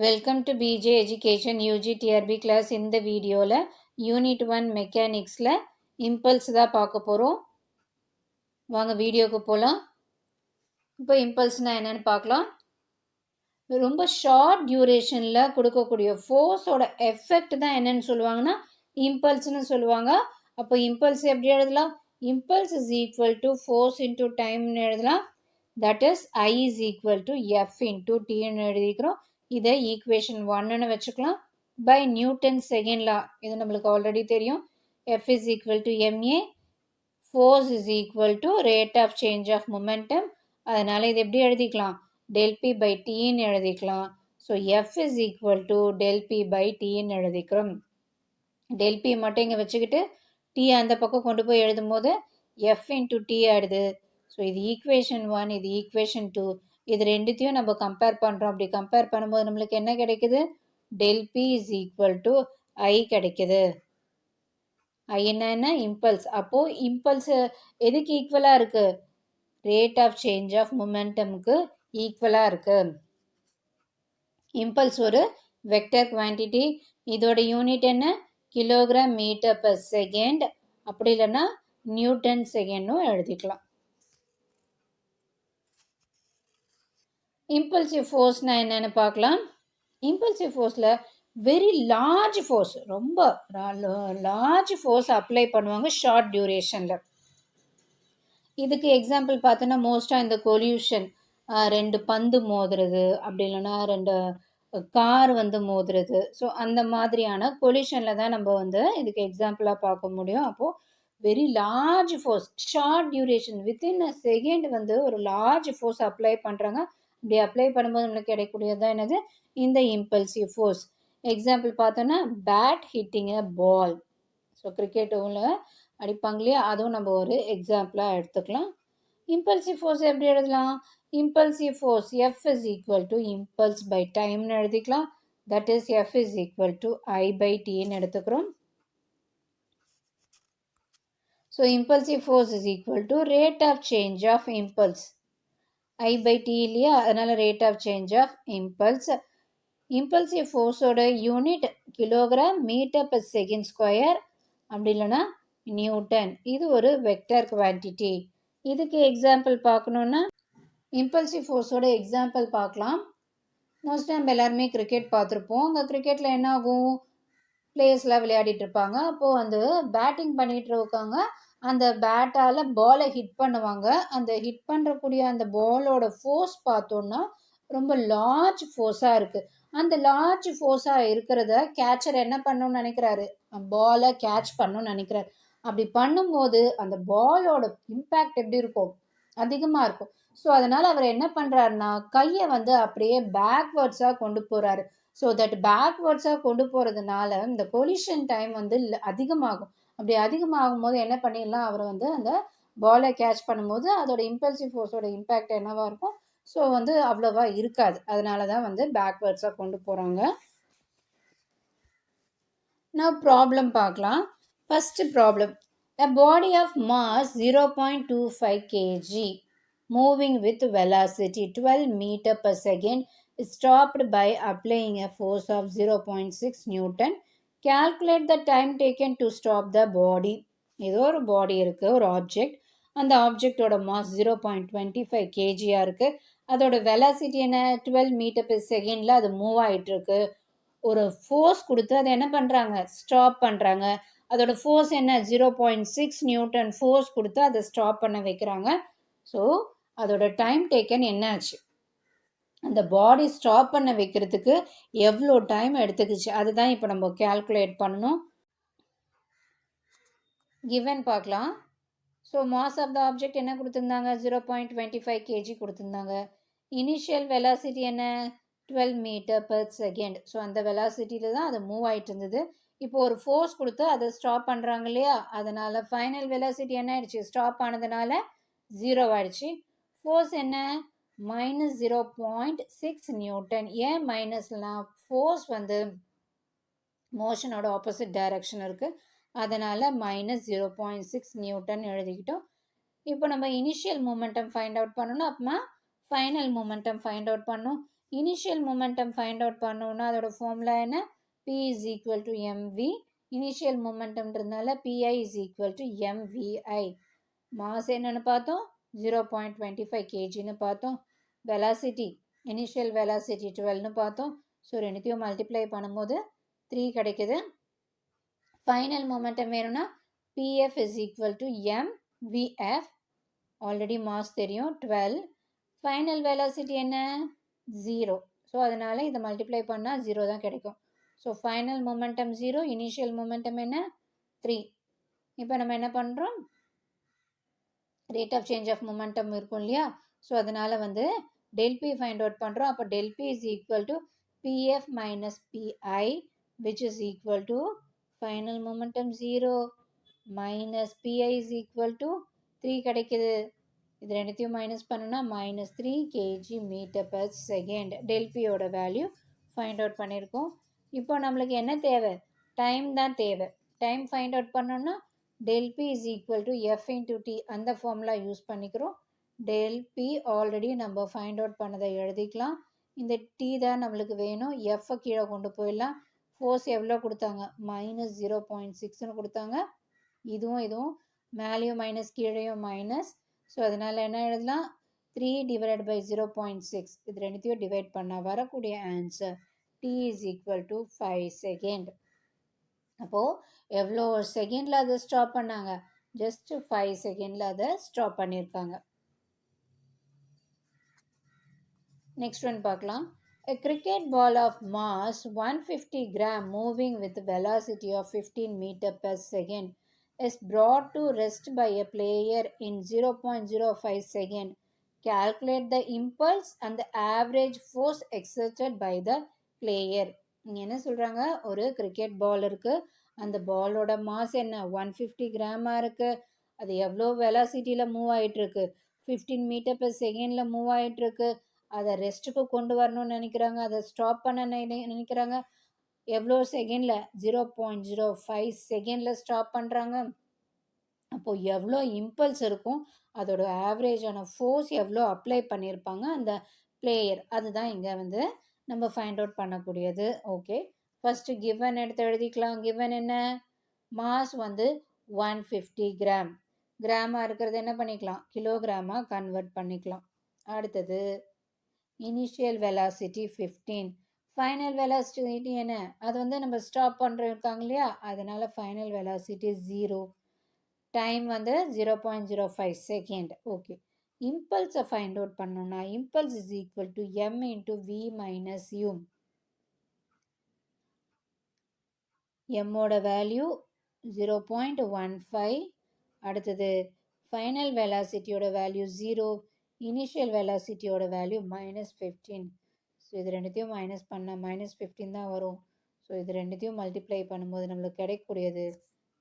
Welcome to PG education UG TRB class. இந்த வீடியோவில் unit 1 மெக்கானிக்ஸில் impulse தான் பார்க்க போகிறோம். வாங்க வீடியோக்கு போகலாம். இப்போ இம்பல்ஸ்னால் என்னென்னு பார்க்கலாம். ரொம்ப ஷார்ட் டியூரேஷனில் கொடுக்கக்கூடிய ஃபோர்ஸோட எஃபெக்ட் தான் என்னென்னு சொல்லுவாங்கன்னா இம்பல்ஸ்னு சொல்லுவாங்க. அப்போ இம்பல்ஸ் எப்படி எழுதலாம்? Impulse is equal to force into டைம்னு எழுதலாம். That is I is equal to F into டின்னு எழுதிக்கிறோம். இதை ஈக்குவேஷன் 1ன்னு வச்சுக்கலாம். பை நியூட்டன் செகண்ட் லா, இது நம்மளுக்கு ஆல்ரெடி தெரியும். F is equal to MA, force is equal to rate of change of momentum. அதனால் இது எப்படி எழுதிக்கலாம்? டெல் பி பை டின்னு எழுதிக்கலாம். So F is equal to del P by டின்னு எழுதிக்கிறோம். டெல் பி மட்டும் இங்கே வச்சுக்கிட்டு டி அந்த பக்கம் கொண்டு போய் எழுதும் போது எஃப் இன்டூ டி ஆயிடுது. ஸோ இது ஈக்குவேஷன் 1, இது ஈக்குவேஷன் 2. இது ரெண்டுத்தையும் நம்ம கம்பேர் பண்ணுறோம். அப்படி கம்பேர் பண்ணும்போது நம்மளுக்கு என்ன கிடைக்குது? Del P is equal to I கிடைக்குது. ஐ என்ன? இம்பல்ஸ். அப்போது இம்பல்ஸ் எதுக்கு ஈக்குவலாக இருக்குது? ரேட் ஆஃப் சேஞ்ச் ஆஃப் மொமெண்டமுக்கு ஈக்குவலாக இருக்குது. இம்பல்ஸ் ஒரு வெக்டர் குவான்டிட்டி. இதோட யூனிட் என்ன? Kilogram metre per second. அப்படி இல்லைன்னா நியூட்டன் செகண்டும் எழுதிக்கலாம். இம்பல்சிவ் ஃபோர்ஸ்னால் என்னென்னு பார்க்கலாம். இம்பல்சிவ் ஃபோர்ஸில் வெரி லார்ஜ் ஃபோர்ஸ், ரொம்ப லார்ஜ் ஃபோர்ஸ் அப்ளை பண்ணுவாங்க ஷார்ட் டியூரேஷனில். இதுக்கு எக்ஸாம்பிள் பார்த்தோன்னா மோஸ்ட்டாக இந்த கொல்யூஷன், 2 பந்து மோதுறது, அப்படி இல்லைன்னா 2 கார் மோதுறது. ஸோ அந்த மாதிரியான கொல்யூஷனில் தான் நம்ம இதுக்கு எக்ஸாம்பிளாக பார்க்க முடியும். அப்போது very large force, short duration, within a second ஒரு லார்ஜ் ஃபோர்ஸ் அப்ளை பண்ணுறாங்க. இப்படி அப்ளை பண்ணும்போது நம்மளுக்கு கிடைக்கக்கூடியது தான் என்னது? இந்த இம்பல்சிவ் ஃபோர்ஸ். எக்ஸாம்பிள் பார்த்தோன்னா பேட் ஹிட்டிங் அ பால். ஸோ கிரிக்கெட்டில் அடிப்பாங்க இல்லையா, அதுவும் நம்ம ஒரு எக்ஸாம்பிளாக எடுத்துக்கலாம். இம்பல்சிவ் ஃபோர்ஸ் எப்படி எழுதலாம்? Impulsive force F is equal to impulse by டைம்னு எழுதிக்கலாம். That is F is equal to I by டின்னு எடுத்துக்கிறோம். So impulsive force is equal to rate of change of impulse. I by T இல்லையா, அதனால் rate of change of impulse. Impulsive ஃபோர்ஸோட unit kilogram metre per second square, அப்படி இல்லைன்னா newton. இது ஒரு vector quantity. இதுக்கு எக்ஸாம்பிள் பார்க்கணுன்னா இம்பல்சிவ் ஃபோர்ஸோட எக்ஸாம்பிள் பார்க்கலாம். மோஸ்ட்டாக நம்ம எல்லாருமே கிரிக்கெட் பார்த்துருப்போம். அங்கே கிரிக்கெட்டில் என்ன ஆகும்? பிளேயர்ஸ்லாம் விளையாடிட்டு இருப்பாங்க. அப்போது அந்த பேட்டிங் பண்ணிகிட்டு இருக்காங்க. அந்த பேட்டால் பாலை ஹிட் பண்ணுவாங்க. அந்த ஹிட் பண்ணுறக்கூடிய அந்த பாலோட ஃபோர்ஸ் பார்த்தோன்னா ரொம்ப லார்ஜ் ஃபோர்ஸாக இருக்குது. அந்த லார்ஜ் ஃபோர்ஸாக இருக்கிறத கேட்சர் என்ன பண்ணணும்னு நினைக்கிறாரு? பாலை கேட்ச் பண்ணணும்னு நினைக்கிறாரு. அப்படி பண்ணும்போது அந்த பாலோட இம்பேக்ட் எப்படி இருக்கும்? அதிகமாக இருக்கும். ஸோ அதனால் அவர் என்ன பண்ணுறாருன்னா கையை அப்படியே பேக்வேர்ட்ஸாக கொண்டு போகிறாரு. ஸோ தட் பேக்வேர்ட்ஸாக கொண்டு போகிறதுனால இந்த கொலிஷன் டைம் அதிகமாகும். அப்படி அதிகமாகும் போது என்ன பண்ணிடலாம்? அவர் அந்த பாலை கேட்ச் பண்ணும்போது அதோட இம்பல்சிவ் ஃபோர்ஸோட இம்பேக்ட் என்னவாக இருக்கும்? ஸோ அவ்வளோவா இருக்காது. அதனால தான் பேக்வேர்ட்ஸாக கொண்டு போகிறாங்க. நான் ப்ராப்ளம் பார்க்கலாம். First problem. A body of mass 0.25 kg moving with velocity 12 meter per second is stopped by applying a force of 0.6 Newton. Calculate the time taken to stop the body. ஏதோ ஒரு பாடி இருக்குது, ஒரு ஆப்ஜெக்ட். அந்த ஆப்ஜெக்டோட mass 0.25 kgயாக இருக்குது. அதோட velocity என்ன? 12 metre per செகண்டில் அது மூவ் ஆகிட்டுருக்கு. ஒரு ஃபோர்ஸ் கொடுத்து அதை என்ன பண்ணுறாங்க? ஸ்டாப் பண்ணுறாங்க. அதோட ஃபோர்ஸ் என்ன? 0.6 நியூட்டன் ஃபோர்ஸ் கொடுத்து அதை ஸ்டாப் பண்ண வைக்கிறாங்க. ஸோ அதோட டைம் டேக்கன் என்ன ஆச்சு? அந்த பாடி ஸ்டாப் பண்ண வைக்கிறதுக்கு எவ்வளோ டைம் எடுத்துக்கிச்சு? அதுதான் இப்போ நம்ம கேல்குலேட் பண்ணணும். கிவன் பார்க்கலாம். So mass of the object என்ன கொடுத்துருந்தாங்க? 0.25 kg கொடுத்துருந்தாங்க. இனிஷியல் வெலாசிட்டி என்ன? 12 மீட்டர் பர் செகண்ட். ஸோ அந்த வெலாசிட்டியில் தான் அது மூவ் ஆகிட்டு இருந்தது. இப்போ ஒரு ஃபோர்ஸ் கொடுத்து அதை ஸ்டாப் பண்ணுறாங்க இல்லையா, அதனால் ஃபைனல் வெலாசிட்டி என்ன ஆயிடுச்சு? ஸ்டாப் ஆனதுனால 0 ஆயிடுச்சு. ஃபோர்ஸ் என்ன? -0.6 நியூட்டன். ஏன் மைனஸ்லாம்? ஃபோர்ஸ் மோஷனோட ஆப்போசிட் டைரக்ஷன் இருக்குது, அதனால் -0.6 நியூட்டன் எழுதிக்கிட்டோம். இப்போ நம்ம இனிஷியல் மூமெண்டம் ஃபைண்ட் அவுட் பண்ணணும். அப்புறமா ஃபைனல் மூமெண்டம் ஃபைண்ட் அவுட் பண்ணணும். இனிஷியல் மொமெண்டம் ஃபைண்ட் அவுட் பண்ணோன்னா அதோட ஃபார்முலா என்ன? P is equal to mv. Initial மொமெண்டம்ன்றதுனால PI is equal to mvi. Mass என்னன்னு பார்த்தோம்? 0.25 kgன்னு பார்த்தோம். வெலாசிட்டி இனிஷியல் வெலாசிட்டி 12ன்னு பார்த்தோம். ஸோ ரெண்டுத்தையும் மல்டிப்ளை பண்ணும்போது 3 கிடைக்குது. ஃபைனல் மொமெண்டம் வேணும்னா PF is equal to mvf. Already mass தெரியும் 12. ஃபைனல் வெலாசிட்டி என்ன? 0. ஸோ அதனால் இதை மல்டிப்ளை பண்ணால் 0 தான் கிடைக்கும். So final momentum 0, initial momentum என்ன? 3. இப்போ நம்ம என்ன பண்ணுறோம்? Rate of change of momentum இருக்கும் இல்லையா? ஸோ அதனால் வந்து del P ஃபைண்ட் அவுட் பண்ணுறோம். அப்போ del P is equal to PF minus PI, which is equal to final momentum 0 minus PI is equal to 3 கிடைக்குது. இது ரெண்டுத்தையும் மைனஸ் பண்ணுனா -3 kg metre per second. del P யோட value find out பண்ணியிருக்கோம். இப்போ நம்மளுக்கு என்ன தேவை? டைம் தான் தேவை. டைம் ஃபைண்ட் அவுட் பண்ணோன்னா del P is equal to F into T அந்த ஃபார்முலா யூஸ் பண்ணிக்கிறோம். del P ஆல்ரெடி நம்ம ஃபைண்ட் அவுட் பண்ணதை எழுதிக்கலாம். இந்த T தான் நம்மளுக்கு வேணும். Fஐ கீழே கொண்டு போயிடலாம். ஃபோர்ஸ் எவ்வளோ கொடுத்தாங்க? -0.6ன்னு கொடுத்தாங்க. இதுவும் மேலேயும் மைனஸ் கீழேயும் மைனஸ். ஸோ அதனால் என்ன எழுதலாம்? 3 divided by 0.6. இது ரெண்டுத்தையும் டிவைட் பண்ணால் வரக்கூடிய answer T is equal to 5 second. அப்போது எவ்வளோ செகண்டில் அதை ஸ்டாப் பண்ணாங்க? ஜஸ்ட் 5 செகண்டில் அதை ஸ்டாப் பண்ணியிருக்காங்க. நெக்ஸ்ட் ஒன் பார்க்கலாம். A cricket ball of mass 150 gram moving with velocity of 15 meter per second is brought to rest by a player in 0.05 second. Calculate the impulse and the average force exerted by the player. இங்கே என்ன சொல்கிறாங்க? ஒரு cricket ball இருக்குது. அந்த பாலோட mass என்ன? 150 கிராமாக இருக்குது. அது எவ்வளோ வெலாசிட்டியில் மூவ் ஆகிட்டுருக்கு? 15 மீட்டர் per செகண்டில் மூவ் ஆகிட்டுருக்கு. அதை ரெஸ்ட்டுக்கு கொண்டு வரணும்னு நினைக்கிறாங்க. அதை ஸ்டாப் பண்ண நினைக்கிறாங்க. எவ்வளோ செகண்டில்? 0.05 செகண்டில் ஸ்டாப் பண்ணுறாங்க. அப்போது எவ்வளோ இம்பல்ஸ் இருக்கும், அதோட ஆவரேஜான ஃபோர்ஸ் எவ்வளோ அப்ளை பண்ணியிருப்பாங்க அந்த பிளேயர், அதுதான் இங்கே வந்து நம்ம ஃபைண்ட் அவுட் பண்ணக்கூடியது. ஓகே, ஃபஸ்ட்டு கிவன் எடுத்து எழுதிக்கலாம். கிவன் என்ன? மாஸ் வந்து 150 கிராம். கிராமாக இருக்கிறது என்ன பண்ணிக்கலாம்? கிலோகிராமாக கன்வெர்ட் பண்ணிக்கலாம். அடுத்தது இனிஷியல் வெலாசிட்டி 15. ஃபைனல் வெலாசிட்டி என்ன? அது வந்து நம்ம ஸ்டாப் பண்ணுறோம் இல்லையா? அதனால் ஃபைனல் வெலாசிட்டி 0. டைம் வந்து 0.05 செகண்ட். ஓகே, இம்பல்ஸை ஃபைண்ட் அவுட் பண்ணோம்னா impulse is equal to m into v minus u. எம்மோட வேல்யூ 0.15. அடுத்தது ஃபைனல் வெலாசிட்டியோட வேல்யூ 0, இனிஷியல் வெலாசிட்டியோட வேல்யூ -15. ஸோ இது ரெண்டுத்தையும் மைனஸ் பண்ணால் -15 தான் வரும். ஸோ இது ரெண்டுத்தையும் மல்டிப்ளை பண்ணும்போது நம்மளுக்கு கிடைக்கக்கூடியது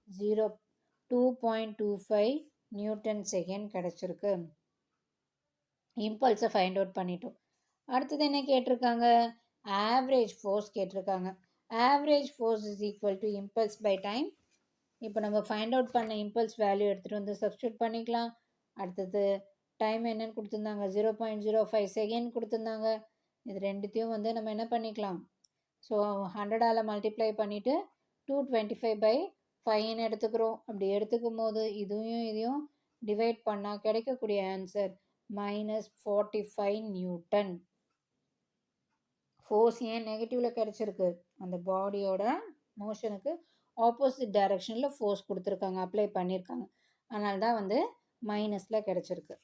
2.25 நியூட்டன் செகண்ட் கிடச்சிருக்கு. இம்பல்ஸை ஃபைண்ட் அவுட் பண்ணிட்டோம். அடுத்தது என்ன கேட்டிருக்காங்க? ஆவரேஜ் ஃபோர்ஸ் கேட்டிருக்காங்க. Average force is equal to impulse by time. இப்போ நம்ம ஃபைண்ட் அவுட் பண்ண இம்பல்ஸ் வேல்யூ எடுத்துகிட்டு வந்து சப்ஸ்டியூட் பண்ணிக்கலாம். அடுத்தது டைம் என்னன்னு கொடுத்துருந்தாங்க? 0.05 செகண்ட் கொடுத்துருந்தாங்க. இது ரெண்டுத்தையும் வந்து நம்ம என்ன பண்ணிக்கலாம்? ஸோ 100ஆல் மல்டிப்ளை பண்ணிவிட்டு 225/5ன்னு எடுத்துக்கிறோம். அப்படி எடுத்துக்கும் போது இதையும் டிவைட் பண்ணால் கிடைக்கக்கூடிய ஆன்சர் -45 நியூட்டன். ஃபோர்ஸ் ஏன் நெகட்டிவில் கிடச்சிருக்கு? அந்த பாடியோட மோஷனுக்கு ஆப்போசிட் டைரக்ஷனில் ஃபோர்ஸ் கொடுத்துருக்காங்க, அப்ளை பண்ணியிருக்காங்க. அதனால தான் வந்து மைனஸில் கிடச்சிருக்கு.